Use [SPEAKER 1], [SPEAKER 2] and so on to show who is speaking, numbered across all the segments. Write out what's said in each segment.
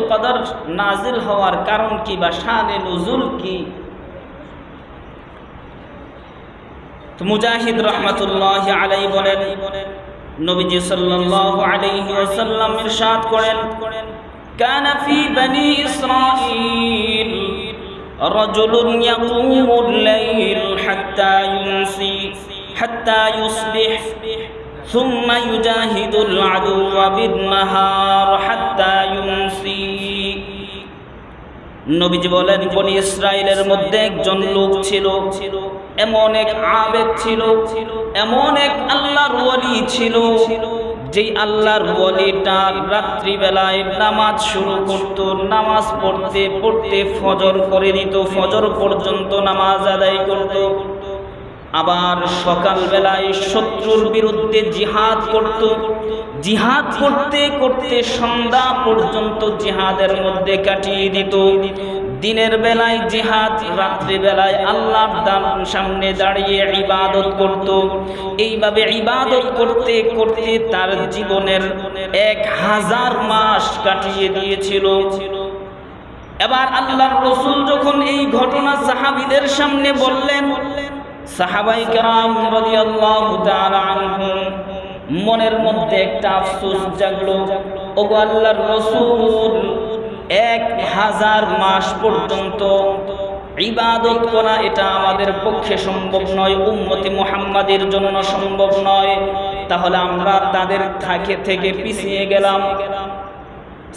[SPEAKER 1] কদর নাজিল হওয়ার কারণ কি বা শানে নুজুল কি? তো মুজাহিদ রাহমাতুল্লাহি আলাইহি বলেন, নবীজি সাল্লাল্লাহু আলাইহি ওয়াসাল্লাম ইরশাদ করেন, কানা ফি বনি ইসরাঈল রাজুলুন ইয়াকুমুল লাইল হাত্তা ইউমসি হাত্তা ইউসবিহ ثم يجاهد العدو بالنهار حتى يمسي। নবীজি বলেন, বনি ইসরাইলের মধ্যে একজন লোক ছিল, এমন এক আবেদ ছিল, এমন এক আল্লাহর ওয়ালি ছিল, যেই আল্লাহর ওয়ালিটা রাত্রি বেলায় নামাজ শুরু করত, নামাজ পড়তে পড়তে ফজর করে দিত, ফজর পর্যন্ত নামাজ আদায় করত। আবার সকাল বেলায় শত্রুর বিরুদ্ধে জিহাদ করত, জিহাদ করতে করতে সন্ধ্যা পর্যন্ত জিহাদের মধ্যে কাটিয়ে দিত। দিনের বেলায় জিহাদ, রাত্রি বেলায় আল্লাহর সামনে দাঁড়িয়ে ইবাদত করত। এইভাবে ইবাদত করতে করতে তার জীবনের 1000 মাস কাটিয়ে দিয়েছিল। এবার আল্লাহর রাসূল যখন এই ঘটনা সাহাবীদের সামনে বললেন, সাহাবায়ে কেরাম রাদিয়াল্লাহু তাআলা আনহুম মনের মধ্যে একটা আফসোস জাগলো, ওগো আল্লাহর রাসূল, 1000 মাস পর্যন্ত ইবাদত করা এটা আমাদের পক্ষে সম্ভব নয়, উম্মতে মুহাম্মাদের জন্য সম্ভব নয়, তাহলে আমরা তাদের থেকে পিছিয়ে গেলাম।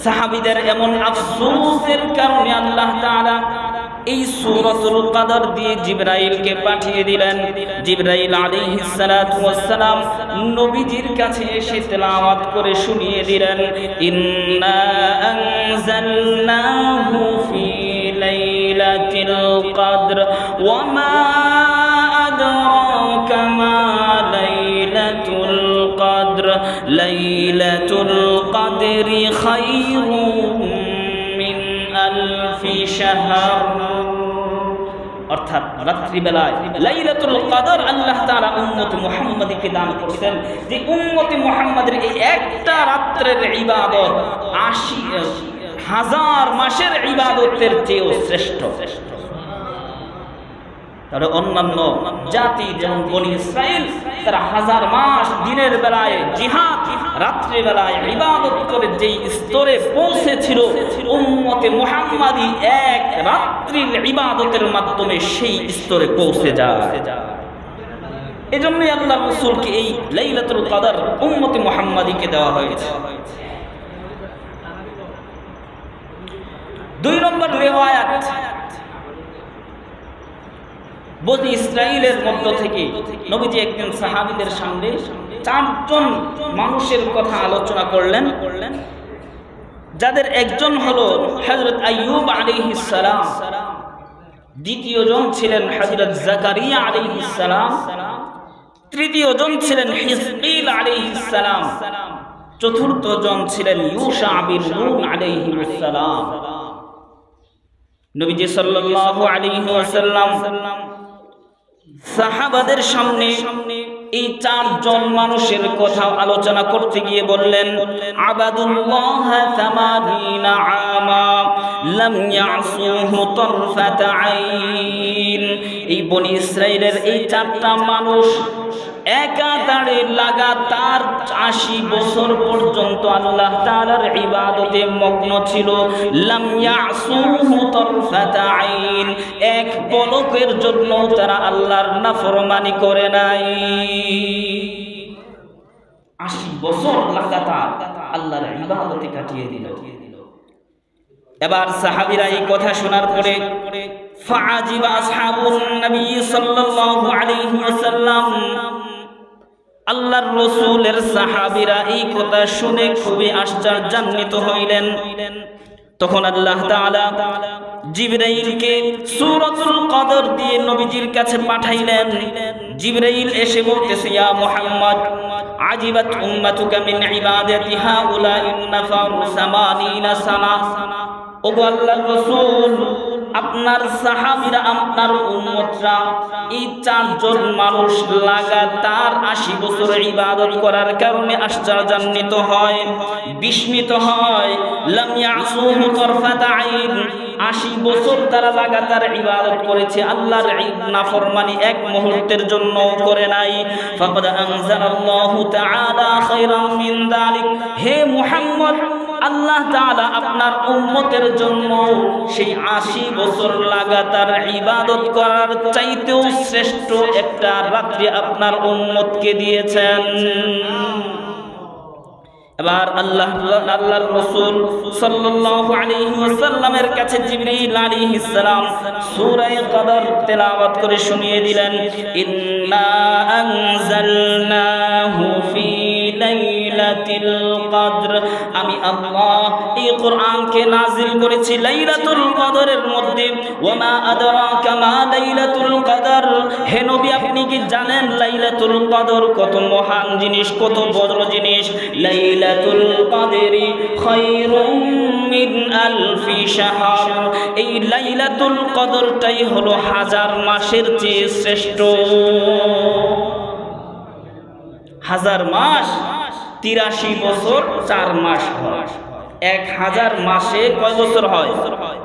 [SPEAKER 1] সাহাবীদের এমন আফসোসের কারণে আল্লাহ তাআলা এই সূরাতুল কদর দিয়ে জিবরাইলকে পাঠিয়ে দিলেন। জিবরাইল আলাইহিস সালাতু ওয়াস সালাম নবীজির কাছে এসে তেলাওয়াত করে শুনিয়ে দিলেন, ইন্না আনজালনাহু ফি লাইলাতিল কদর ওয়া মা আদরাকা মা লাইলাতুল কদর লাইলাতুল কদরি খায়রুম মিন আলফি শাহর। অর্থাৎ রাত্রিবেলায় লাইলাতুল কদর আল্লাহ তাআলা উম্মত মুহাম্মাদকে দান করেছেন, যে উম্মত মুহাম্মাদের এই একটা রাত্রের ইবাদত 80,000 মাসের ইবাদতের চেয়েও শ্রেষ্ঠ। তাহলে অন্যান্য জাতি যেমন বনি ইসরাইল, তারা 1000 মাস দিনের বেলায় জিহাদ, রাত্রি বেলায় ইবাদত করে যেই স্তরে পৌঁছেছিল, উম্মতে মুহাম্মাদি এক রাত্রির ইবাদতের মাধ্যমে সেই স্তরে পৌঁছে যায়। এজন্যই আল্লাহর রাসূলকে এই লাইলাতুল কদর উম্মতে মুহাম্মাদিকে দেওয়া হয়েছে। 2 নম্বর রিওয়ায়াত, বনি ইসরাইলের মধ্য থেকে নবীজি একদিন সাহাবীদের সামনে 4 জন মানুষের কথা আলোচনা করলেন, যাদের একজন হলো হযরত আইয়ুব আলাইহিস সালাম, দ্বিতীয় জন ছিলেন হযরত জাকারিয়া আলাইহিস সালাম, তৃতীয় জন ছিলেন হিজকিল আলাইহিস সালাম, চতুর্থ জন ছিলেন ইউশা বিন নুন আলাইহিস সালাম। নবীজি সাল্লাল্লাহু আলাইহি ওয়াসাল্লাম সাহাবাদের সামনে এই 4 জন মানুষের কথা আলোচনা করতে গিয়ে বললেন, আবাদুল্লাহ 80 আমা লাম ইয়াসুহু তারফাত আইন। এই বনি ইসরাইলের এই 4টা মানুষ একাধারে লাগাতার 80 বছর পর্যন্ত আল্লাহ তাআলার ইবাদতে মগ্ন ছিল। লাম ইয়াসুহু তারফাত আইন, এক পলকের জন্য তারা আল্লাহর নাফরমানি করে নাই। 80 বছর লাগাতার আল্লাহর ইবাদতে কাটিয়ে দিল। এবার সাহাবীরা এই কথা শোনার পরে ফাআজিবা আসহাবুন নবী সাল্লাল্লাহু আলাইহি ওয়াসাল্লাম, আল্লাহর রাসূলের সাহাবীরা এই কথা শুনে খুবই আশ্চর্যান্বিত হইলেন। তখন আল্লাহ তাআলা জিবরাইলকে সূরাতুল কদর দিয়ে নবীজির কাছে পাঠাইলেন। জিবরাইল এসে বলতেছে, ইয়া মুহাম্মদ, আজিবাত উম্মাতুকা মিন ইবাদাতি হাউলাইন নাফার 80 সানা। ওগো আল্লাহর রাসূল, আপনার সাহাবীরা, আপনার উম্মতরা, এই 4 জন মানুষ লাগাতার 80 বছর ইবাদত করার কারণে আশ্চর্যান্বিত হয়, বিস্মিত হয়। লাম ইয়াসুহু তারফাতা আইন, 80 বছর তারা লাগাতার ইবাদত করেছে, আল্লাহর নাফরমানি এক মুহূর্তের জন্য করে নাই। ফাকাদ আনজালাল্লাহু তাআলা খায়রাম মিন যালিক, হে মুহাম্মদ, আল্লাহ তাআলা আপনার উম্মতের জন্য সেই 80 বছর লাগাতার ইবাদত করার চাইতেও শ্রেষ্ঠ একটা রাত্রি আপনার উম্মতকে দিয়েছেন। এবার আল্লাহর রাসূল সাল্লাল্লাহু আলাইহি ওয়াসাল্লামের কাছে জিবরিল আলাইহিস সালাম সূরা কদর তেলাওয়াত করে শুনিয়ে দিলেন, ইন্না আনজালনাহু ফি লাইলাতুল কদর, আমি আল্লাহ এই কোরআনকে নাজিল করেছি লাইলাতুল কদরের মধ্যে। ওয়া মা আদরাকা মা লাইলাতুল কদর, হে নবী আপনি কি জানেন লাইলাতুল কদর কত মহান জিনিস, কত বড় জিনিস? লাইলাতুল কদরি খায়রুম মিন আলফি শাহর, এই লাইলাতুল কদরটাই হলো 1000 মাসের চেয়ে শ্রেষ্ঠ। 1000 মাস 83 বছর 4 মাস হয়। 1000 মাসে কয় বছর হয়?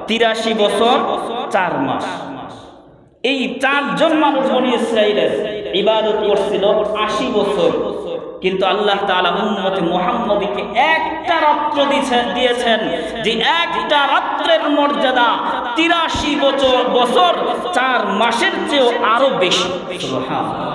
[SPEAKER 1] 83 বছর 4 মাস। এই 4 জন মানুষ বনি ইসরাইলের ইবাদত করছিল 80 বছর, কিন্তু আল্লাহ তাআলা উম্মতে মুহাম্মদীকে একটা রাত্র দিয়েছেন, যে একটা রাত্রের মর্যাদা 83 বছর 4 মাসের চেয়েও আরো বেশি। সুবহানাল্লাহ।